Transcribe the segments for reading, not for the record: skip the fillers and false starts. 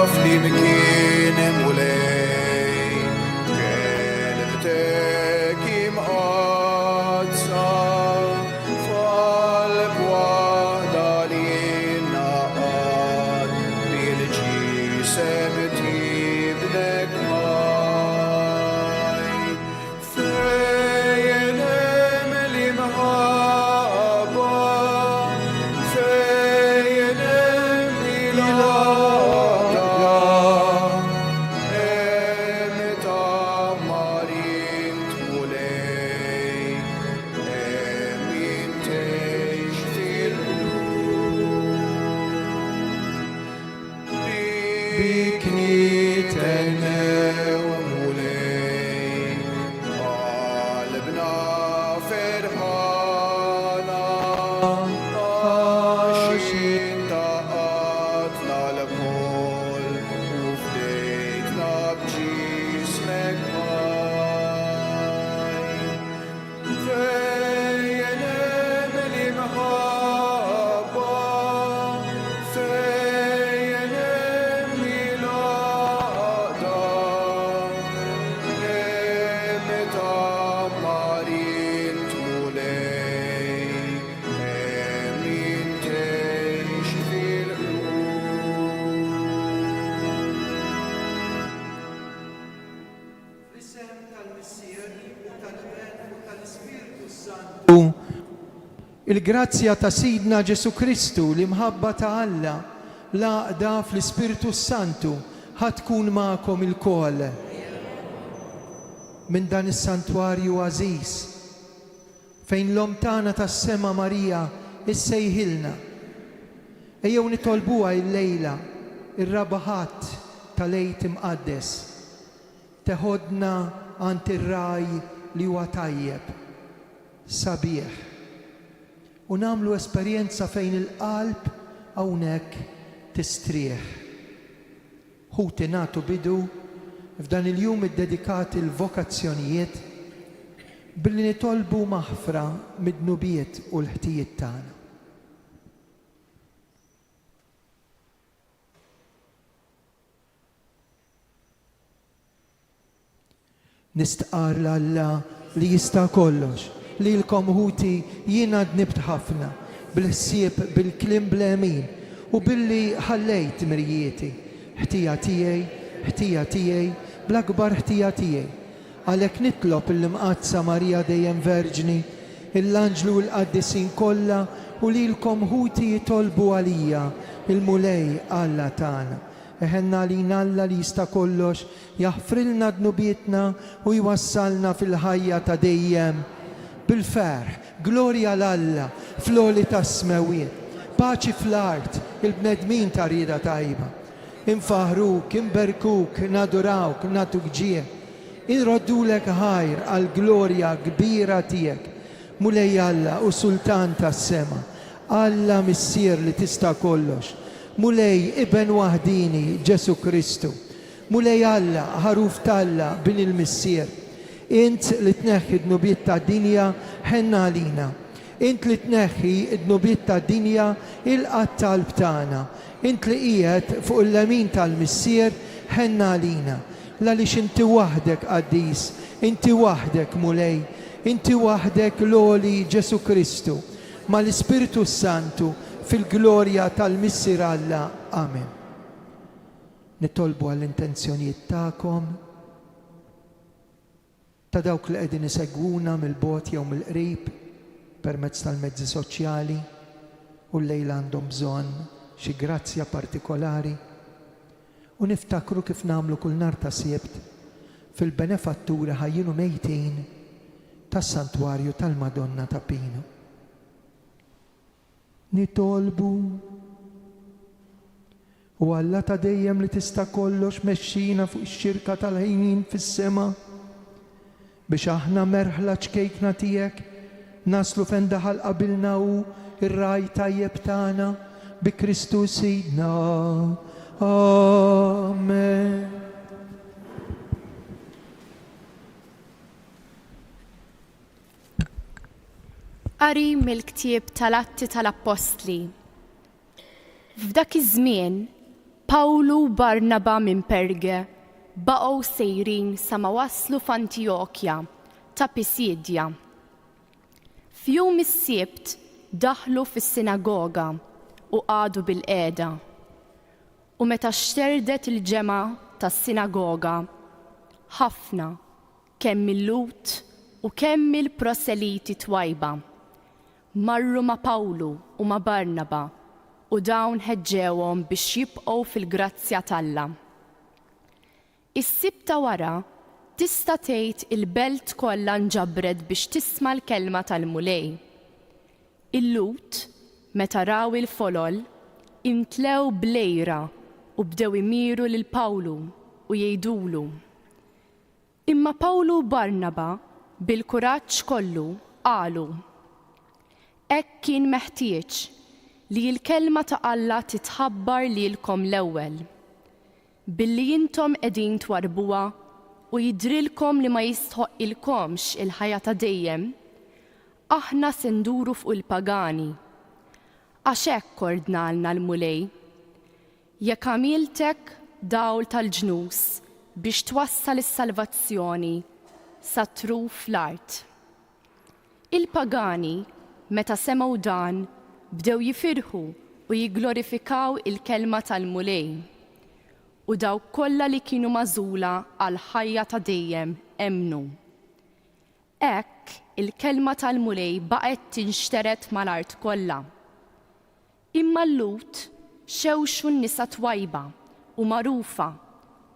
فليمكن مولاي كلمتك مقدسة فالب وحدة للنقاد بالجسم تبنك هاي فين ملي محبة فين Il-grazzja ta' Sidna Ġesu Kristu li mħabba ta' Alla laqda fl-Ispiritu Santu ħatkun ma'kom il-koll. Minn dan is-santwarju għażiż fejn l-Om tagħna tas-Sema Marija issejħilna. Ejjew nitolbuha l-lejla ir-rabaħat tal-Għid imqaddes teħodna għand ir-raj li huwa tajjeb, sabiħ. U nagħmlu esperjenza fejn il-qalb hawnhekk tistrieħ. Ħuti nagħtu bidu f'dan il-jum iddedikat il-vokazzjonijiet billi nitolbu maħfra mid-dnubiet u l-ħtijiet tagħna. Nistqar l-Alla li jista' kollox li l-kom ħuti jiena dnibt ħafna bil-ħsieb bil-klim blemin u billi ħallejt mirjieti ħtija tiegħi bl-akbar ħtija tiegħi. Għalhekk nitlob il-Imqadsa Marija dejjem Verġni, l-Anġlu u l-Qaddisin kollha u li l-kom ħuti jitolbu għalija il-mulej Alla tagħna. Eħenna lina Alla li jista' kollox jaħfrilna dnubietna u jwassalna fil-ħajja ta' dejjem. Bil-ferħ, glorja l-Alla, fl-oli ta' smewiet, paċi fl-art, il-bnedmin ta' rieda tajba. Infaħruk, inberkuk, nadurawk, natuk ġie. Inroddulek ħajr għal-glorja kbira tiegħek. Mulej Alla u Sultan tas-sema, Alla missier li tista' kollox. Mulej Iben waħdini Ġesu Kristu. Mulej Alla ħaruf talla bin il-missier. Int li tneħħi d-nubiet ta' dinja ħenna għalina. Int li tneħħi d-nubiet ta' dinja il-qatt talb tagħna. Int li qiegħed fuq il-lemin tal-missier ħenna għalina. Għaliex inti waħdek qaddis, inti waħdek mulej, inti waħdek l-oli Ġesu Kristu, ma l-Ispiritu Santu fil-glorja tal-missier Alla. Amen. Nitolbu għall-intenzjonijiet tagħkom ta' dawk li qegħdin isegwuna mill-bogħod jew mill-qrib permezz tal-mezzi soċjali u l-lejla għandhom bżonn xi grazzja partikolari. U niftakru kif nagħmlu kull nhar ta' Sibt fil-benefattura ħajjinu mejtin tas-santwarju tal-Madonna ta' Pino. Nitolbu u Alla ta' dejjem li tista' kollox mexxina fuq ix-xirka tal-ħajmin fis-sema biex aħna merħla ċkejkna tiegħek naslu fejn daħal qabilna u ir-raj tajjeb tagħna bi Kristu Sidna. Amen. Qari mill-ktieb tal-Atti tal-Apostli. F'dak iż-żmien Pawlu u Barnaba minn Perge baqgħu sejrin sa ma waslu f'Antjokja ta' Pisidja. F'jum is-Sibt daħlu fis-sinagoga u qagħdu bil-qiegħda. U meta xterdet il-ġemgħa tas-sinagoga, ħafna kemm il-Lut u kemm il-proseliti twajba marru ma' Pawlu u ma' Barnaba u dawn ħeġġewhom biex jibqgħu fil-grazzja t'Alla. Is-sibta wara tista' tgħid il-belt kollha nġabret biex tisma' l-kelma tal-mulej. Il-Lut meta raw il-folol imtlew blejra u bdew imiru lil Pawlu u jgħidulu. Imma Pawlu u Barnaba bil-kuraġġ kollu qalu: hekk kien meħtieġ li l-kelma ta' Alla titħabbar lilkom l-ewwel. Billi intom qegħdin twarbuha u jidrilkom li ma jistħoqilkomx il-ħajja ta' dejjem, aħna se nduru fuq il-pagani. Għax hekk ordnalna l-mulej. Jekk għamiltek dawl tal-ġnus biex twassal is-salvazzjoni sa truf fl-art. Il-pagani meta semgħu dan bdew jifirħu u jigglorifikaw il-kelma tal-mulej. U dawk kollha li kienu magħżula għal ħajja ta' dejjem emnu. Hekk il-kelma tal-mulej baqgħet tinxteret mal-art kollha. Imma l-Lut xewxu n-nisa twajba u magħrufa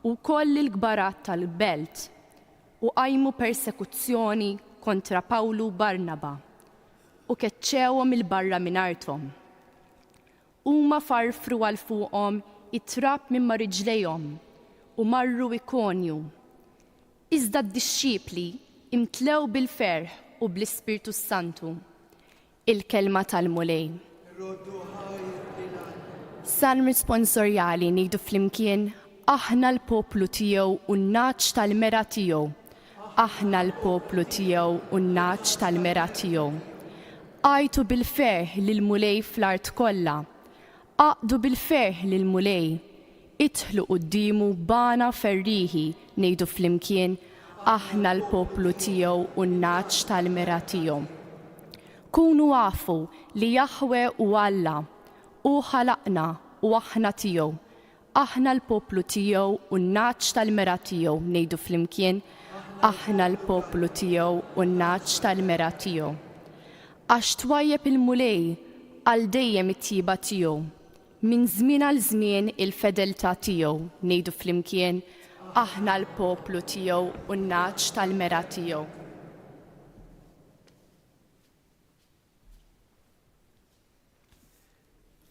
u koll il-gbarat tal-belt u qajmu persekuzzjoni kontra Pawlu u Barnaba u keċċewhom il-barra minn arthom. Huma farfru għal fuqhom it-trab minn riġlejhom u marru Ikonju. Iżda d-dixxipli imtlew bil-ferħ u bl-Ispirtu Santu. Il-kelma tal-mulej. Salm responsorjali ngħidu flimkien: aħna l-poplu tiegħu u n-naċ tal-mera tiegħu. Aħna l-poplu tiegħu u n-naċ tal-mera tiegħu. Qajtu bil-ferħ lil-mulej fl-art kollha. Aqdu bil-ferħ lil-mulej. Idħlu quddiemu bana ferriħi ngħidu flimkien: aħna l-poplu tiegħu u n-naċ tal-mera tiegħu. Kunu għafu li Jaħwe u Alla u ħalaqna u aħna tiegħu. Aħna l-poplu tiegħu u n-naċ tal-mera tiegħu ngħidu flimkien: aħna l-poplu tiegħu u n-naċ tal-mera tiegħu. Għax twajjeb il-mulej għal dejjem it-tjiba tiegħu. Min żmien għal żmien il-fedeltà tiegħu ngħidu flimkien: aħna l-poplu tiegħu u n-naċ tal-mera tiegħu.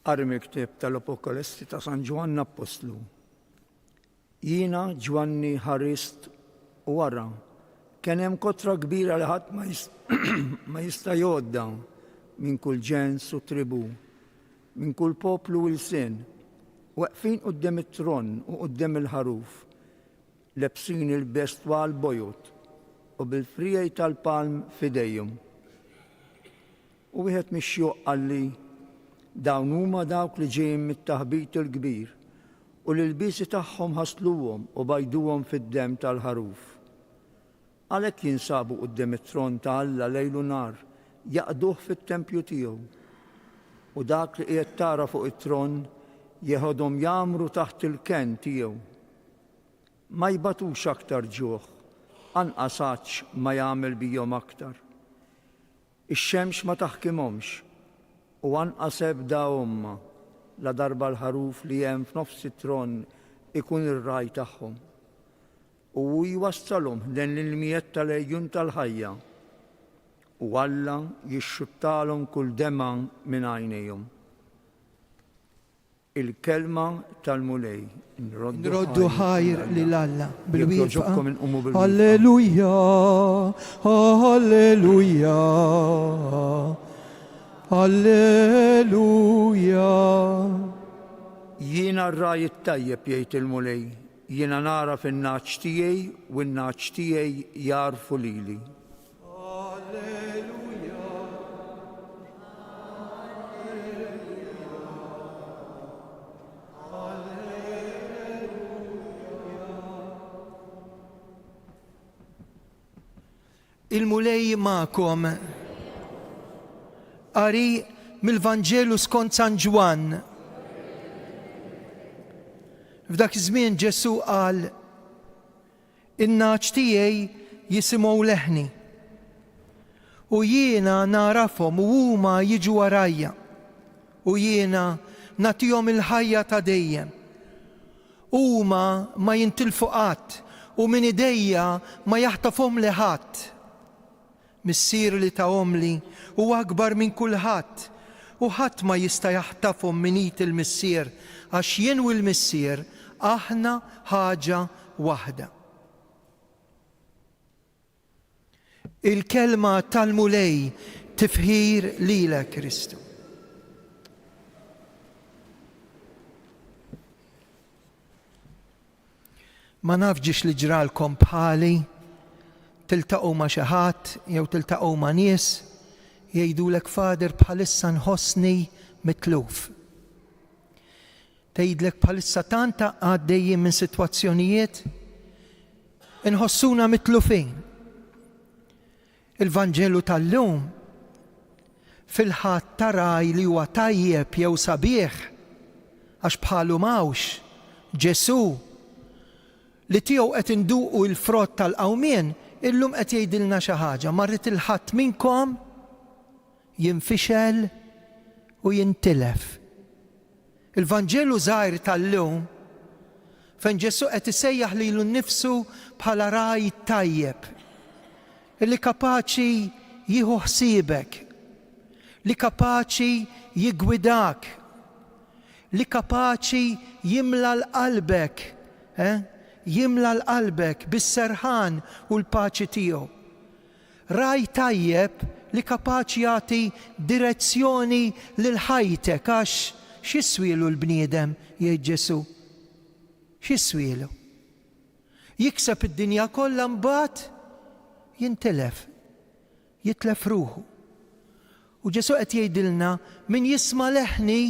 Qari miktub tal-Apokalesti ta' San Ġwanna Apostlu. Jiena Ġwanni ħarist u wara kien hemm kotra kbira li ħadd ma jista' jgħodda minn kull ġens u tribu, minn kull poplu u l-sin, waqfin quddiem it-tron u quddiem il-ħaruf, lebsin il-bestwal bojut u bil-frijaj tal-palm fidejhom. U wieħed mix-xjuq qalli: dawn huma dawk li ġejjin mit-taħbit il-kbir u l-ilbiesi tagħhom ħasluhom u bajduhom fid-demm tal-ħaruf. Għalhekk jinsabu quddiem it-tron ta' Alla lejl u nar, jaqduh fit-tempju tiegħu. U dak li qiegħed tara fuq it-tron jeħodhom jagħmru taħt il-ken tiegħu. Ma jbatux aktar ġuħ, anqas għaġġ ma jagħmel bihom aktar. Ix-xemx ma taħkimhomx u anqas ebda omma la darba l-ħaruf li hemm f'nofs it-tron ikun ir-raj tagħhom. U jwassalhom lejn l-miet tal-ejjun tal-ħajja u Alla jixxuttalhom kull dema minn għajnejhom. Il-kelma tal-mulej. Nroddu ħajr lil Alla bil-wieqfa. Jogħġobkom inqumu bil-wieqfa. Alleluja, alleluja, alleluja. Jiena r-raj it-tajjeb jgħid il-mulej, jiena nara fin-naċ tiegħi u n-naċ tiegħi jarfu lili. Il-mulej ma'kom. Qari mill-Vanġelu skont San Ġwan. F'dak iż-żmien Ġesu qal: in-naċ tiegħi jisimgħu leħni u jiena narafhom u huma jiġu warajja u jiena nagħtihom il-ħajja ta' dejjem. Huma ma jintilfu qatt u minn idejja ma jaħtafhom li ħadd. Missier li tahom li huwa akbar minn kulħadd u ħadd ma jista' jaħtafhom minn id il-missier għax jien u l-missier aħna ħaġa waħda. Il-kelma tal-mulej tifħir lilek Kristu. Ma nafġix li ġralkom bħali tiltaqgħu ma' xi ħadd jew tiltaqgħu ma' nies jgħidulek Fader bħalissa nħossni mitluf. Tgħidlek bħalissa tant għaddejjin minn sitwazzjonijiet inħossuna mitlufin. Il-Vanġelu tal-lum fil-ħadd taraj li huwa tajjeb jew sabiħ għax bħalu mawx Ġesu li tiegħu qed induqu l-frott tal-qawmien illum qed jgħidilna xi ħaġa, ma rrid il-ħadd minnkom jinfixel u jintilef. Il-Vanġelu żgħir tal-lum fejn Ġesu qed isejjaħ lilu nnifsu bħala raj tajjeb, li kapaċi jieħu ħsiebek, li kapaċi jiggwidak, li kapaċi jimla l-qalbek, jimla l-qalbek bis-serħan u l-paċi tiegħu. Raj tajjeb li kapaċi jagħti direzzjoni lil ħajtek għax x'iswielu l-bniedem jgħid Ġesu? X'iswielu? Jikseb id-dinja kollha mbagħad jintilef, jitlef ruħu. U Ġesu qed jgħidilna min jisma' leħni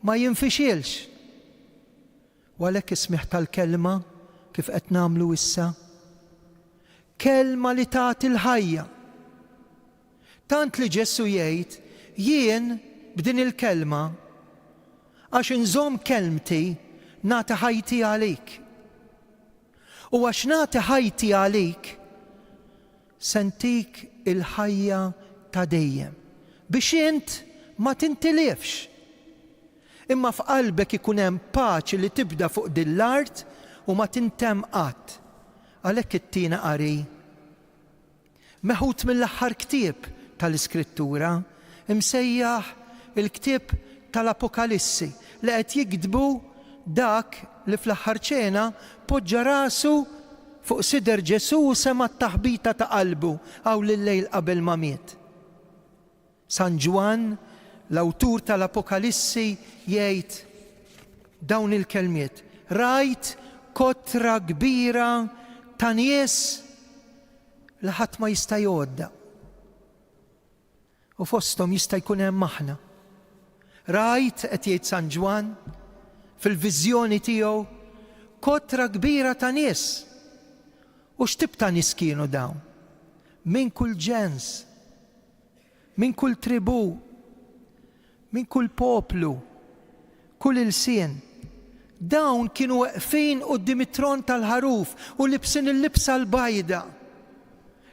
ma jinfixilx. U għalhekk ismih tal-kelma kif qed nagħmlu issa, kelma li tagħti l-ħajja. Tant li Ġesu jgħid jien b'din il-kelma għax inżomm kelmti nagħti ħajti għalik. U għax nagħti ħajti għalik sentik il-ħajja ta' dejjem biex int ma tintilifx. Imma f'qalbek ikun hemm paċi li tibda fuq din l-art u ma tintemm qatt. Għalhekk it-tiena qari meħud mill-aħħar ktieb tal-Iskrittura imsejjaħ il-ktieb tal-Apokalissi li qed jikdbu dak li fl-aħħar ċena poġġa rasu fuq sider Ġesu u sema t-taħbita ta' qalbu għaw lil-lejl qabel ma miet. San Ġwan, l-awtur tal-Apokalissi, jgħid dawn il-kelmiet: rajt kotra kbira ta' nies li ħadd ma jista' jgħodda. U fosthom jista' jkun hemm aħna. Rajt, qed jgħid San Ġwan, fil-viżjoni tiegħu kotra kbira ta' nies. U x'tib ta' nies kienu dawn? Min kull ġens, min kull tribù, min kull poplu, kull ilsien. Dawn kienu weqfin quddiem it-tron tal-ħaruf u libsin il-libsa l-bajda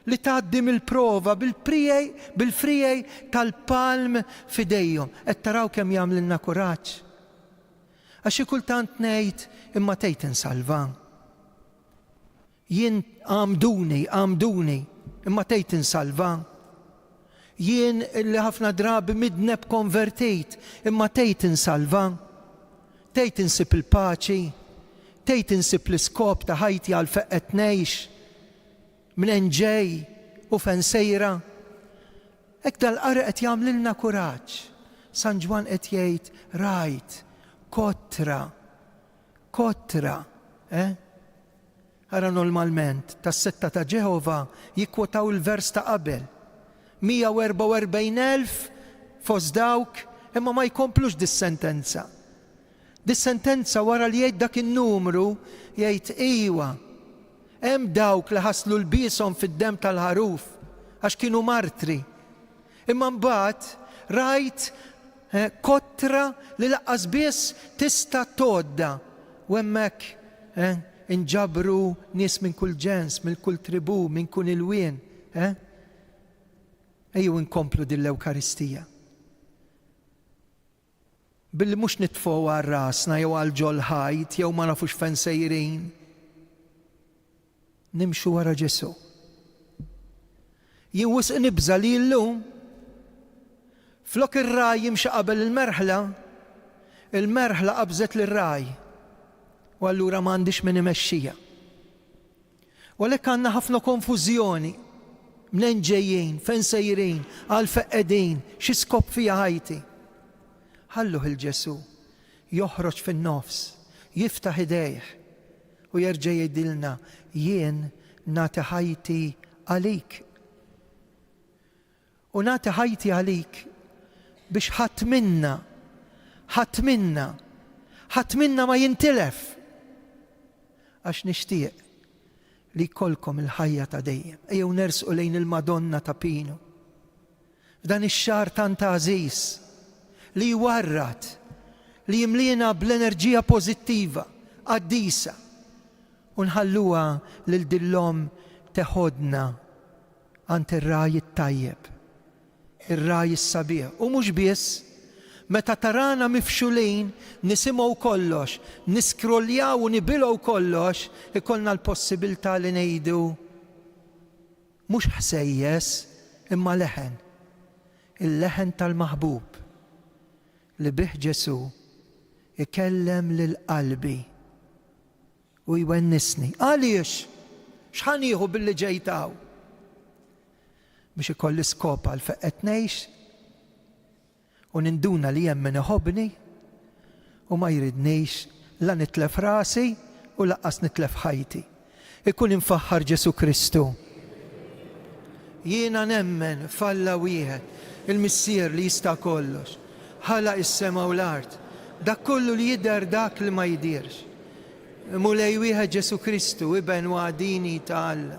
li tgħaddim il-prova bil-frijej tal-palm fidejhom. Qed taraw kemm jagħmlilna kuraġġ. Għax xi kultant ngħid imma tgħid insalva. Jien għamduni, imma tgħid insalva. Jien li ħafna drabi midneb konvertit, imma tgħid insalva. Tgħid insib il-paċi, tgħid insib l-iskop ta' ħajti għal fejn qed ngħix, minn ġej u fejn sejra. Hekk dal-qari qed jagħmlilna kuraġġ. San Ġwan qed jgħid rajt, kotra. Ara normalment tas-setta ta' Ġehova jikkwotaw il-vers ta' qabel. 144,000 fost dawk, imma ma jkomplux dis-sentenza. Dis-sentenza wara li jgħid dak in-numru jgħid iwa, Hemm dawk li ħaslu l-bishom fid-dem tal-ħaruf għax kienu martri. Imma mbagħad rajt kottra li laqqas biss tista' tgħodda u hemmhekk inġabru nies minn kull ġens, minn kull tribù, minn kull ilwien. Ejjew inkomplu din l-Ewkaristija. Billi mhux nitfgħu għal rasna jew għal ġolħajt jew ma nafux fejn sejrin. Nimxu wara Ġesu. Jien wisq nibża li llum flok ir-raj jimxi qabel il-merħla qabżet lir-raj. U allura m'għandix min imexxija. U għalhekk għandna ħafna konfużjoni. Minn ġejjin, fejn sejrin, għal fejn qegħdin, xi skop fiha ħajti. Ħalluh il-Ġesu joħroġ fin-nofs, jiftaħ idejh u jerġa' jgħidilna jien nagħti ħajti għalik. U nagħti ħajti għalik biex ħadd minna ma jintilef. Għax nixtieq li jkollkom il-ħajja ta' dejjem. Ejjew nersqu lejn il-Madonna ta' Pino. F'dan ix-xahar tant għażiż li jwarrat, li jimlina bl-enerġija pożittiva, qaddisa, u nħalluha lil dillhom teħodna għand ir-raj it-tajjeb, ir-raj is-sabiħ. U mhux biss, meta tarana mifxulin, nisimgħu kollox, niskroljaw u nibilgħu kollox, ikollna l-possibilità li ngħidu mhux ħsejjes imma leħen, il-leħen tal-maħbub li bih Ġesu ikellem lil qalbi u jwennisni. Għaliex? X'ħanieħu billi ġejtaw? Biex ikolli skop għal fejn qed ngħix u ninduna li hemm min iħobbni u ma jridnix la nitlef rasi u laqqas nitlef ħajti. Ikun infaħħar Ġesu Kristu. Jiena nemmen f'Alla wieħed, il-Missier li jista' kollox, ħalaq is-sema u l-art, dak kollu li jidher dak li ma jidirx. Mulej wieħed Ġesu Kristu iben waħdini ta' Alla.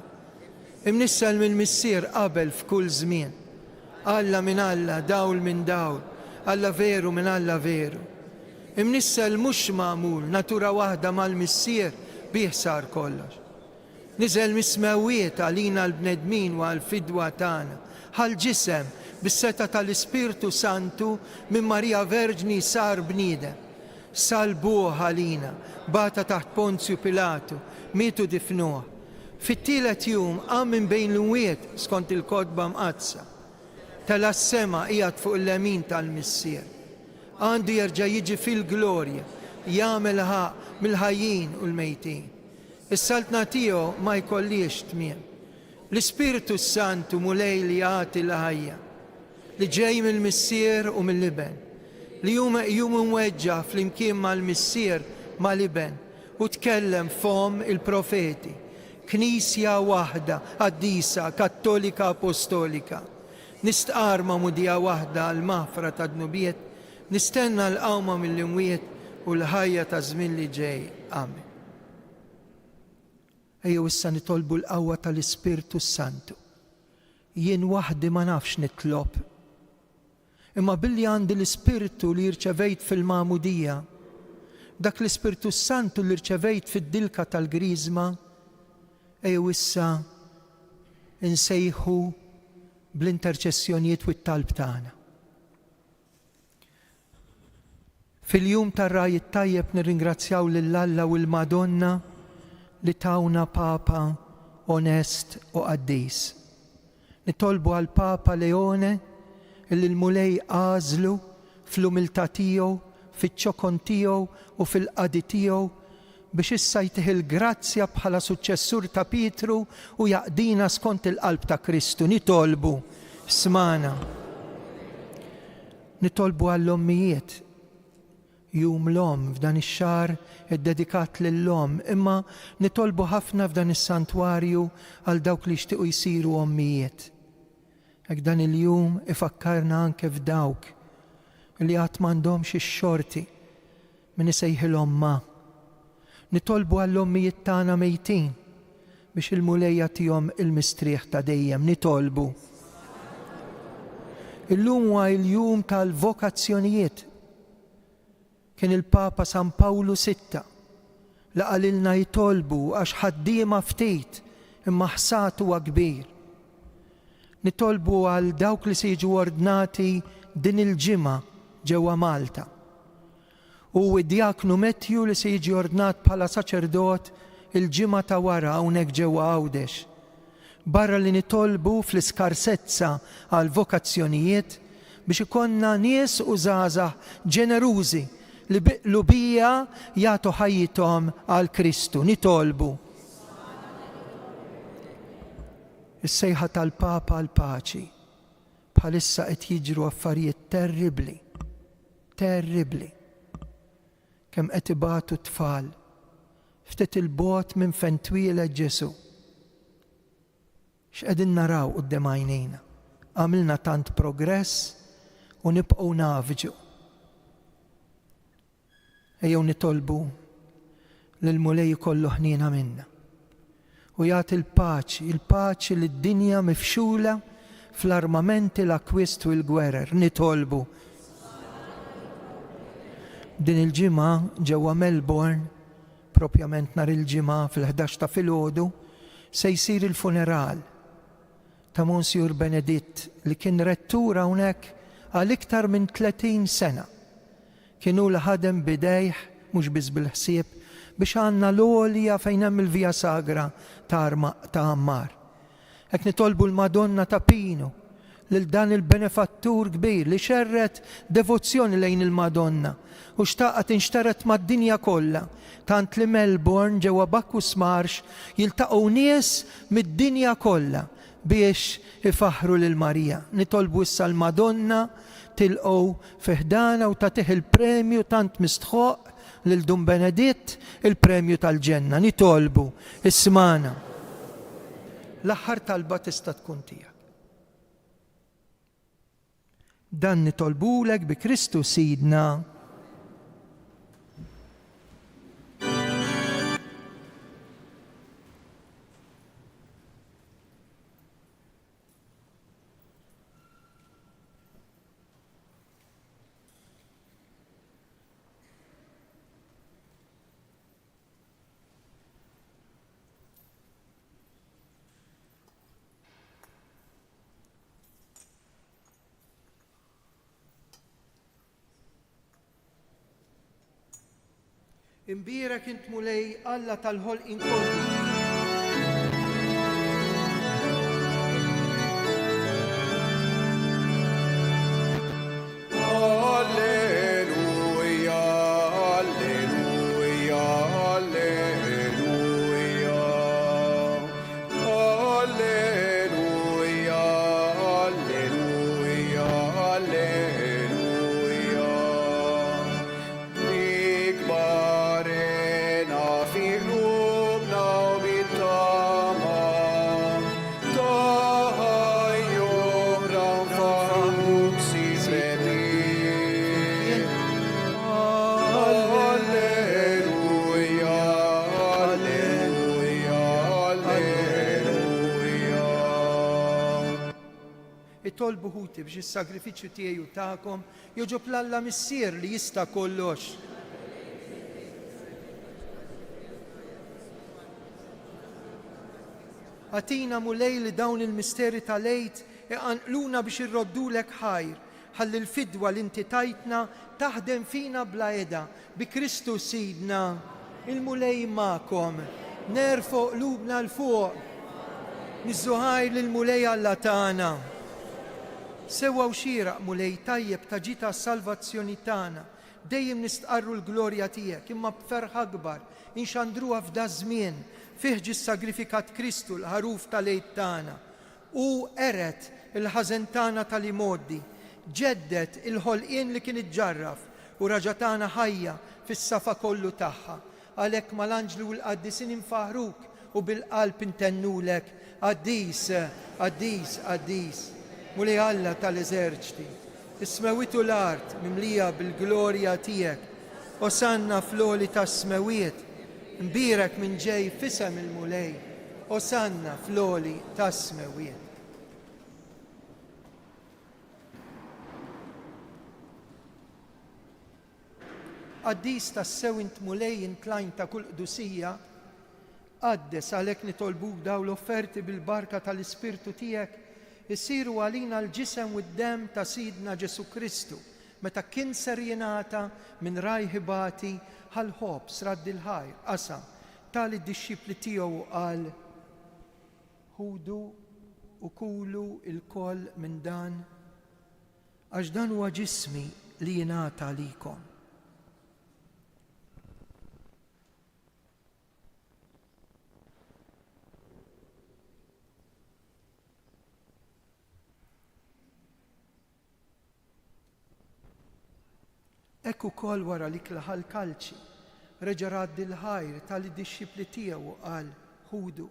Imnissel mill-Missier qabel f'kull żmien. Alla minn Alla, dawl minn dawl, Alla veru minn Alla veru. Imnissel mhux magħmul, natura waħda mal-Missier bih sar kollox. Niżel mismewiet għalina l-bnedmin u għal-fidwa tagħna, ħal-ġisem bis-seta tal-Ispirtu Santu minn Marija Verġni sar bniedem. Salbuh għalina, bata taħt Ponzju Pilatu, mietu difnuh. Fit-tielet jum qam minn bejn l-imwiet skont il-kotba mqazza. Tela s-sema qiegħed fuq il-lemin tal-Missier. Għandu jerġa' jiġi fil-glorja, jagħmel ħaq mill-ħajjin u l-mejtin. Is-saltna tiegħu ma jkollix tmiem. L-Ispirtu Santu mulej li jagħti l-ħajja, li ġej mill-Missier u mill-Liben, li jum imweġġa flimkien mal-Missier mal-Liben u tkellem fom il-profeti. Knisja waħda, qaddisa, kattolika, apostolika. Nistqar ma' mudija waħda għal-maħfra ta' dnubiet, nistenna l-qawma mill-imwiet u l-ħajja ta' żmien li ġej. Amen. Ejjew issa nitolbu l-qawwa tal-Ispirtu Santu. Jien waħdi ma nafx nitlob. Imma billi għandi l-Ispirtu li rċevejt fil-Magħmudija, dak l-Ispirtu Santu li rċevejt fid-dilka tal-Griżma, ejjew issa insejħu bl-interċessjonijiet u t-talb tagħna. Fil-jum tar-raj it-tajjeb nirringrazzjaw lill-Alla u l-Madonna li tawna Papa onest u qaddis. Nitolbu għal Papa Leone illi l-mulej għażlu fl-umiltà tiegħu, fiċ-ċokon tiegħu u fil-qadi tiegħu biex issa jtih il-grazzja bħala suċċessur ta' Pietru u jaqdina skont il-qalb ta' Kristu. Nitolbu smana. Nitolbu għall-ommijiet. Jum l-om f'dan ix-xahar iddedikat lill-om, imma nitolbu ħafna f'dan is-santwarju għal dawk li jixtiequ jsiru ommijiet. Hekk dan il-jum ifakkarna anke f'dawk li qatt m'għandhomx ix-xorti min isejħilhom ma. Nitolbu għall-ommijiet tagħna mejtin biex il-mulej jagħtihom il-mistrieħ ta' dejjem nitolbu. Illum huwa l-jum tal-vokazzjonijiet. Kien il-Papa San Pawlu VI li qalilna jitolbu għax ħaddiema ftit imma ħsat huwa kbir. Nitolbu għal dawk li se jiġu ordnati din il-ġimgħa ġewwa Malta. U d-Djaknu Matthew li se jiġi ordnat bħala saċerdot il-ġimgħa ta' wara hawnhekk ġewwa Għawdex. Barra li nitolbu fl-iskarsezza għal vokazzjonijiet biex ikonna nies u żgħażagħ ġenerużi li biqlu bija jagħtu ħajjithom għal Kristu. Nitolbu. Is-sejħa tal-Papa għal paċi bħalissa qed jiġru affarijiet terribbli, terribbli. Kemm qed ibatu tfal ftit il-bogħod minn fejn twieled Ġesu. X'qegħdin naraw quddiem għajnejna. Għamilna tant progress u nibqgħu nafġu. Ejjew nitolbu lill-mulej jkollu ħniena minna u jagħti il-paċi li d-dinja mifxula fl-armamenti l-akwist u l-gwerer. Nitolbu. Din il-ġimgħa ġewwa Melbourne, propjament nhar il-ġimgħa fil-11 ta' filgħodu, se jsir il-funeral ta' Monsiur Beneditt li kien rettur hawnhekk għal iktar minn 30 sena. Kienu li ħadem bidejh mhux biss bil-ħsieb biex għandna l-għolja fejn hemm il-Via Sagra ta' Ammar. Hekk nitolbu l-Madonna ta' Pino lil dan il-benefattur kbir li xerret devozzjoni lejn il-Madonna u xtaqgħet inxteret mad-dinja kollha. Tant li Melbourne ġewwa Bacchus Marsh jiltaqgħu nies mid-dinja kollha biex ifaħru lil Marija. Nitolbu issa l-Madonna tilqgħu fiħdana u tagħtih il-premju tant mistħoq lil Dun Beneditt, il-premju tal-ġenna. Nitolbu ismana. L-aħħar talba tista' tkun tiegħek. Dan nitolbulek bi Kristu Sidna. Imbierek int mulej Alla tal-ħolqien kollu. Alleluja, alleluja, alleluja. Alleluja, alleluja, alleluja. Ikbarena fi qlubna u bit-tama. Taħajjum ranfa'uk sisrebi. Alleluja, alleluja, alleluja. Itolbu ħuti biex is-sagrifiċċju tiegħi u tagħkom joġob l-Alla missier li jista' kollox. Għatina mulej li dawn il-misteri tal-lejt iqanqluna biex irroddulek ħajr, ħalli l-fidwa li inti tajtna taħdem fina bla eda bi Kristu Sidna. Il-mulej magħkom, nerfo qlubna l-fuq, niżżuħajr lill-mulej Alla tagħna. Sewwa u xieraq mulej tajjeb ta' ġita s-salvazzjoni tagħna. Dejjem nistqarru l-glorja tiegħek imma b'ferħ akbar inxandruha f'da żmien fih ġie sagrifikat Kristu l-ħaruf tal-lejt tagħna u eret il-ħażen tagħna tal-imoddi, ġeddet il-ħolqien li kien iġġarraf u raġa' tagħna ħajja fis-safa kollu tagħha. Għalhekk mal-anġlu u l-qaddiesin infaħruk u bil-qalb intennulek qaddis, qaddis, qaddis. Mulej Alla tal-eżerċti, is-smewiet u l-art mimlija bil-glorja tiegħek, osanna fl-għoli tas-smewiet, imbierek minn ġej fisem il-mulej, Osanna fl-oli tas-smewiet. Qaddis tas-sew int mulej intlajn ta' kull qdusija, qaddes għalhekk nitolbuk daw l-offerti bil-barka tal-Ispirtu tiegħek isiru għalina l-ġisem u d-dem ta' Sidna Ġesu Kristu, meta kien ser jingħata minn rajħibati ħal-ħobb sradd il-ħajr qasam tal-disċipli tiegħu qal ħudu u kulu il-koll minn dan għax dan huwa ġismi li jingħata għalikom. Ekku kol wara li klaħal kalċi, reġa' raddi l-ħajr tal-disċipli tiegħu qal ħudu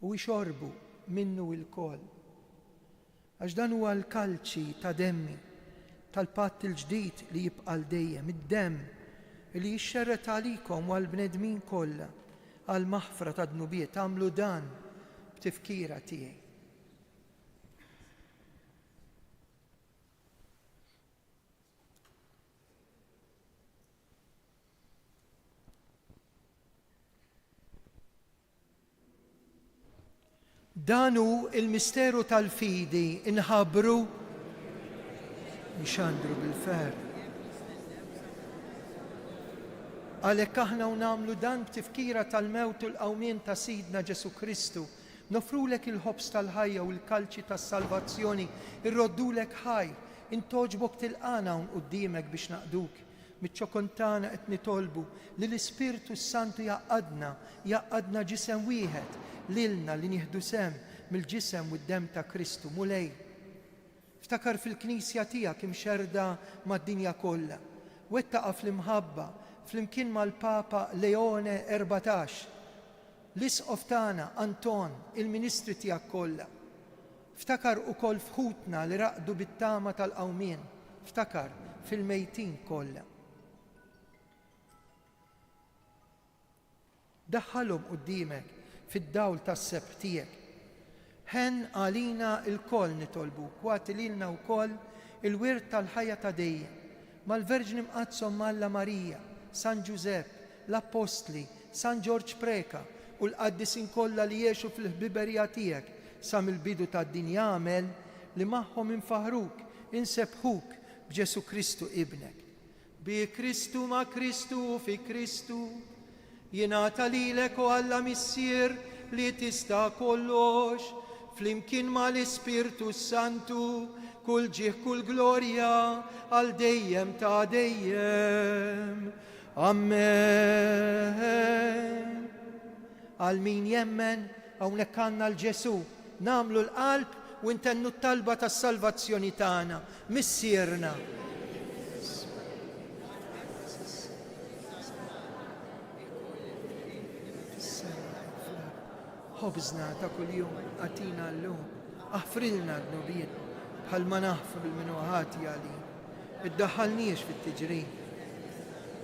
u jxorbu minnu il-kol. Għax dan huwa l-kalċi ta' demmi tal-patt il-ġdid li jibqa' dejjem, id-demm li jixxerret għalikom u għall-bnedmin kollha għal maħfra ta' dnubiet. Għamlu dan b'tifkira tiegħi. Danu il-misteru tal-fidi inħabru nxandru bil-fer. Għalhekk aħna u nagħmlu dan b'tifkira tal-mewt u l-qawmien ta' Sidna Ġesu Kristu, nofrulek il-ħobs tal-ħajja u l-kalċi tas-salvazzjoni, irroddulek ħaj, intoġbok tilqana hawn quddiemek biex naqduk. Miċ-ċokontana qed nitolbu li l-Ispirtu Santu jaqadna ġisem wieħed lilna li nieħdu sem mill-ġisem u d-dem ta' Kristu mulej. Ftakar fil-Knisja tiegħek imxerda mad-dinja kollha. Wettaqa fl-imħabba flimkien mal-Papa Leone 14, l-isqof tagħna Anton, il-Ministri tiegħek kollha. Ftakar ukoll fħutna li raqdu bit-tama tal-qawmien. Ftakar fil-mejtin kollha. Daħħalhom quddiemek fid-dawl tas-seb tiegħek. Ħen għalina il-koll nitolbuk, wagħti lilna wkoll il-wirt tal-ħajja ta' dejjem, mal-Verġni Mqazzom Malla Marija, San Giuseppe, l-Apostli, San George Preka u l-qaddisin kollha li jgħixu fil-ħbiberija tiegħek sa mill-bidu tad-dinja għamel li magħhom infaħruk, insebħuk b'Ġesu Kristu ibnek. Bi Kristu ma' Kristu fi Kristu jingħata lilek u Alla missier li tista' kollox, flimkien mal-Ispirtu Santu, kull ġieħ kull glorja għal dejjem ta' dejjem. Amen. Għal min jemmen hawnhekk għandna l-Ġesu, nagħmlu l-qalb u intennu t-talba tas-salvazzjoni tagħna, missierna. ħobżna ta' kuljum għatina l-lum, aħfrilna d-nubiet bħal ma naħfru l-minuħati għali, id-daħħalniex fit-tiġrin.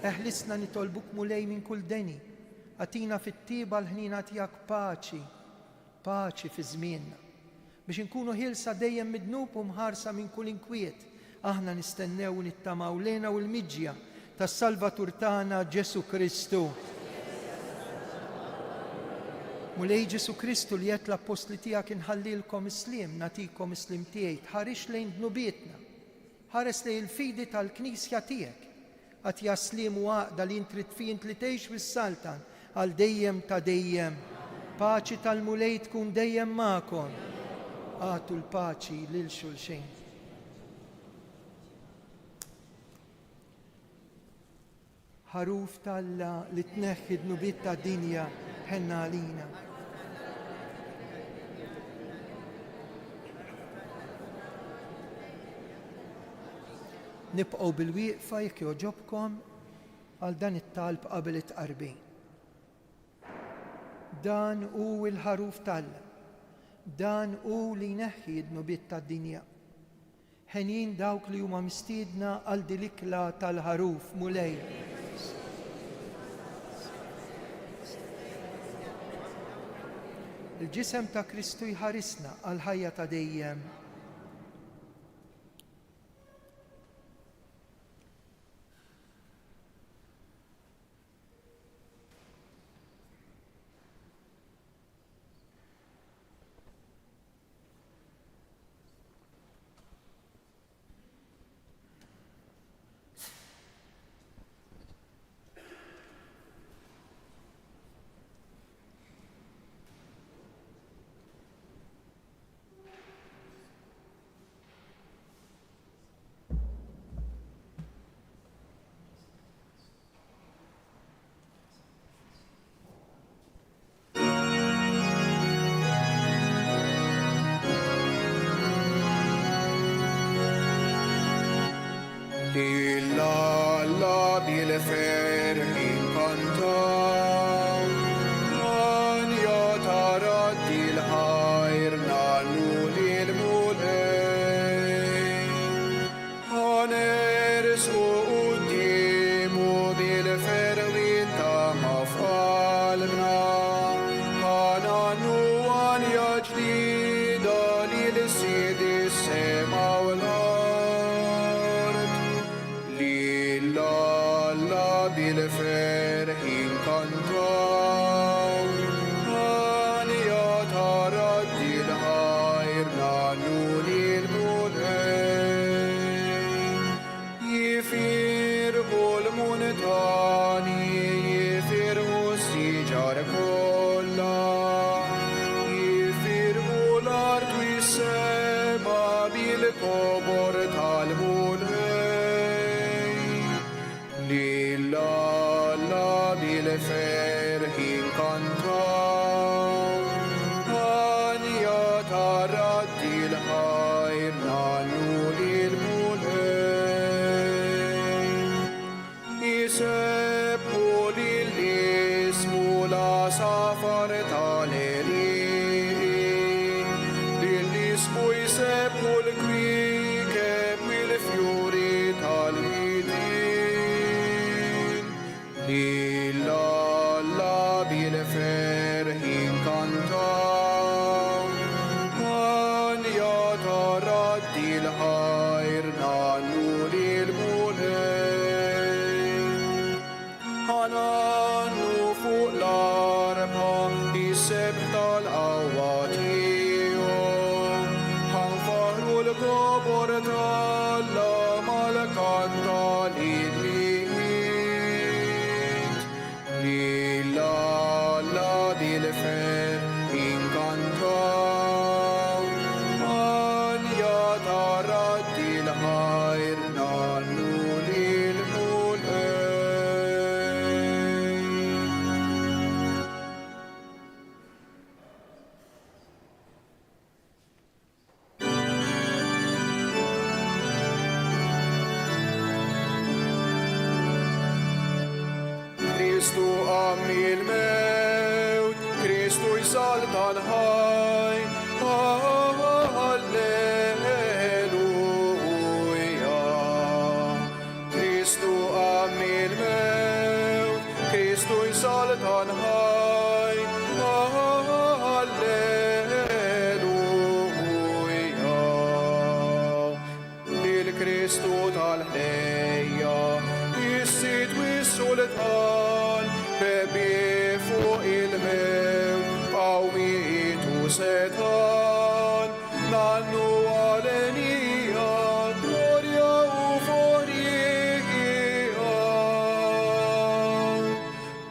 Eħlisna nitolbuk mulej minn kull deni, għatina fit-tiba l-ħnina tiegħek paċi, paċi fi żmienna, biex inkunu ħilsa dejjem midnub u mħarsa minn kull inkwiet. Aħna nistennew nittamaw lejna u l-miġja tas-Salvatur tagħna Ġesu Kristu. Mulej Ġesu Kristu li qed l-Apostli tiegħek inħallilkom islim, natikom islim tiegħi, tħarix lejn dnubietna, ħares lejn il-fidi tal-Knisja tiegħek, għat jaslim u għaqda li intrid fi int li tgħix fis-Saltan għal dejjem ta' dejjem. Paċi tal-mulej tkun dejjem magħkom. Għatu l-paċi lil xulxin. Ħaruf tal-la li tneħħi dnubiet ta' dinja ħenna għalina. Nibqgħu bil-wieqfa jekk jogħġobkom għal dan it-talb qabel it-tqarbin. Dan hu l-ħaruf tal-la. Dan hu li jneħħi d-dnubiet tad-dinja. Ħenjin dawk li huma mistiedna għal dilikla tal-ħaruf mulej. il-ġisem ta' Kristu jħarisna għal ħajja ta' dejjem. Lilla bil-ferħi kantaw, Anja tarat il-ħajr nannu lil-mulej. Ħanersu quddiemu bil-ferħi ta' mafqalbna, ħanannu Anja ġdida lil-sidi s-sema u l-ard. Lilla bil-ferħi kantaw, Anja tarat il-ħajr nannu lil-mulej. Jifirqu l-muntani, jifirqu s-siġar kollha, jifirqu l-art u s-sema bil-kobor tal-mulej. Lilla bil-ferħi kantaw, Anja tarat il-ħajr nannu lil-mulej. Jisebbu lill-ismu la safar tal-erin, lill-ismu jisebbu l-kwikeb bil-fjuri tal-widin. Lilla bil-ferħi kantaw, Anja tarat il-ħajr nannu lil-mulej. Ħanannu fuq l-arba jiseb tal-qawwa tiegħu, ħanfaħru l-kobor tal-Alla mal-kanta lil-liħit. Lilla bil-ferħi kantaw, Anja tarat il-ħajr nannu lil-mulej. Kristu għammi l-mewt, Kristu jsal tal-ħaj, Alleluja. Kristu għammi l-mewt, Kristu jsal tal-ħaj, Alleluja. Lil-Kristu tal-ħlejja, jissid wis-sultan, Rebbi fuq il-mewt, qawwietu setan, nannu għalenija, glorja u forjija.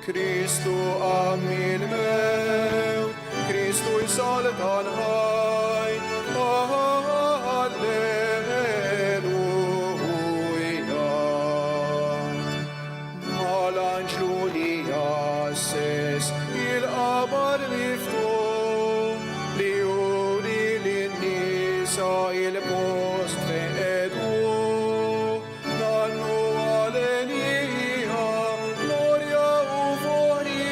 Kristu għammi l-mewt, Kristu jsal tal-ħaj, Alleluja. Mal-anġlu li jasses il-qabar miftuħ, li juri lin-nisa il-post fejn qegħdu. Nannu għalenija, glorja u forjija.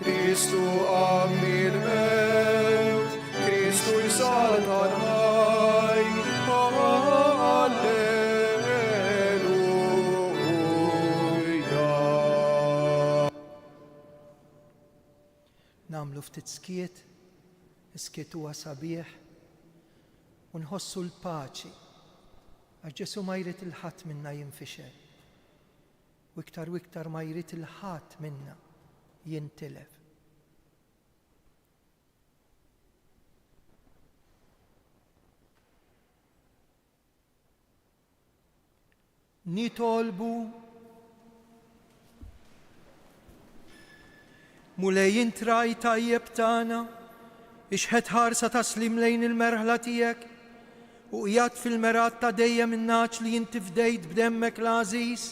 Kristu għammi l-mewt, Kristu jsal tal-ħaj, Alleluja. namlu ftit skiet huwa sabiħ, u nħossu l-paċi, għax Ġesu ma jrid il-ħadd minna jinfixel, u iktar ma jrid il-ħadd minna jintilef. Nitolbu mulej intraj tajjeb tagħna, ixħed ħarsa taslim lejn il-merħla tiegħek, u qiegħed fil-merat ta' dejjem in-naċ li inti fdejt b'demmek l-għażiż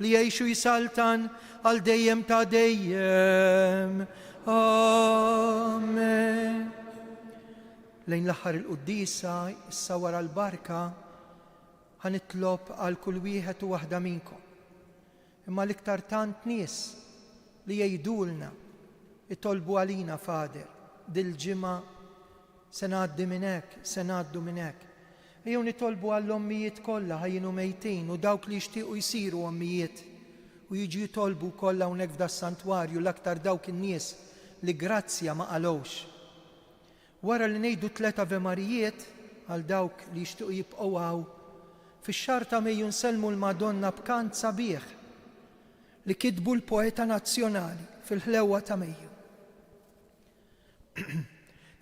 li jgħixu jisaltan għal dejjem ta' dejjem. Amen. Lejn l-aħħar il-quddisa, issa wara l-barka, ħanitlob għal kull wieħed u waħda minkom. Imma l-iktar tant nies li jgħidulna, itolbu għalina Fader, dil-ġimgħa se ngħaddi minn hekk. Ejjew nitolbu għall-ommijiet kollha ħajjinu mejtin u dawk li jixtiequ jsiru ommijiet u jiġu jitolbu kollha hawnhekk f'das-santwarju l-aktar dawk in-nies li grazzja ma qalowx. Wara li ngħidu 3 Ave Marijiet għal dawk li jixtiequ jibqgħu hawn, fix-xahar ta' Mejju nsellmu l-Madonna b'kant sabiħ li kitbu l-poeta nazzjonali fil-ħlewwa ta' Mejju.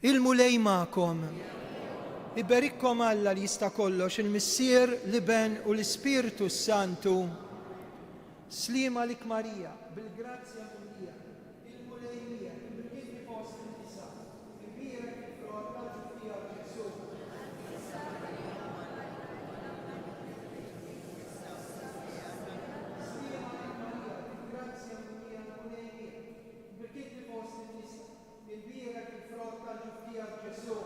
Il-mulej magħkom, iberikkom Alla li jista' kollox, il-Missier, l-Iben u l-Ispiritu Santu. Slima lik Marija, bil-grazzja mija, il-mulej mija, il-kif fost il-nisa, il-birek il-frott tal-ġuftija Ġesu.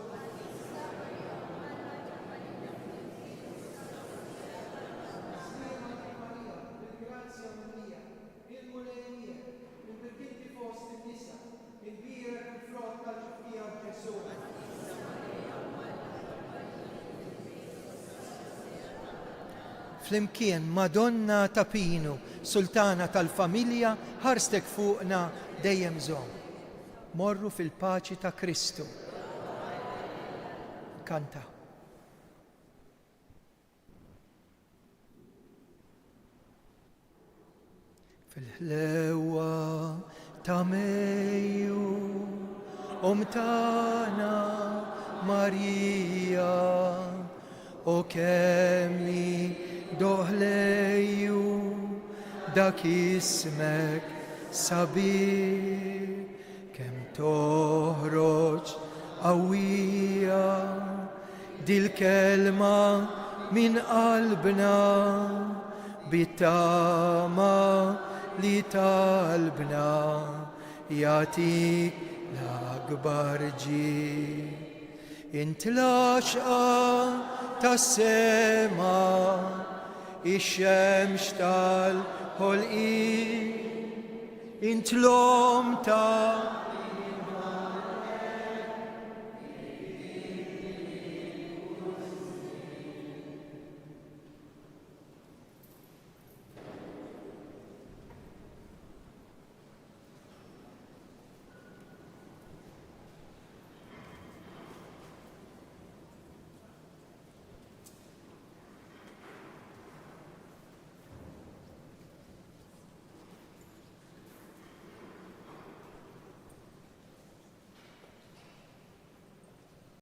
Flimkien Madonna ta' Pinu, Sultana tal-Familja, ħarstek fuqna dejjem żomm. Morru fil-paċi ta' Kristu. Kanta. Fil-ħlewwa ta' Mejju, tagħna Marija, o kemm li doħlejju dak ismek sabiħ, kemm toħroġ qawwija dil-kelma min qalbna bit-tama li talbna jagħtik l-akbar ġid. Int l-għaxqa tas-sema, ix-xemx tal-ħolqien, int l-om ta'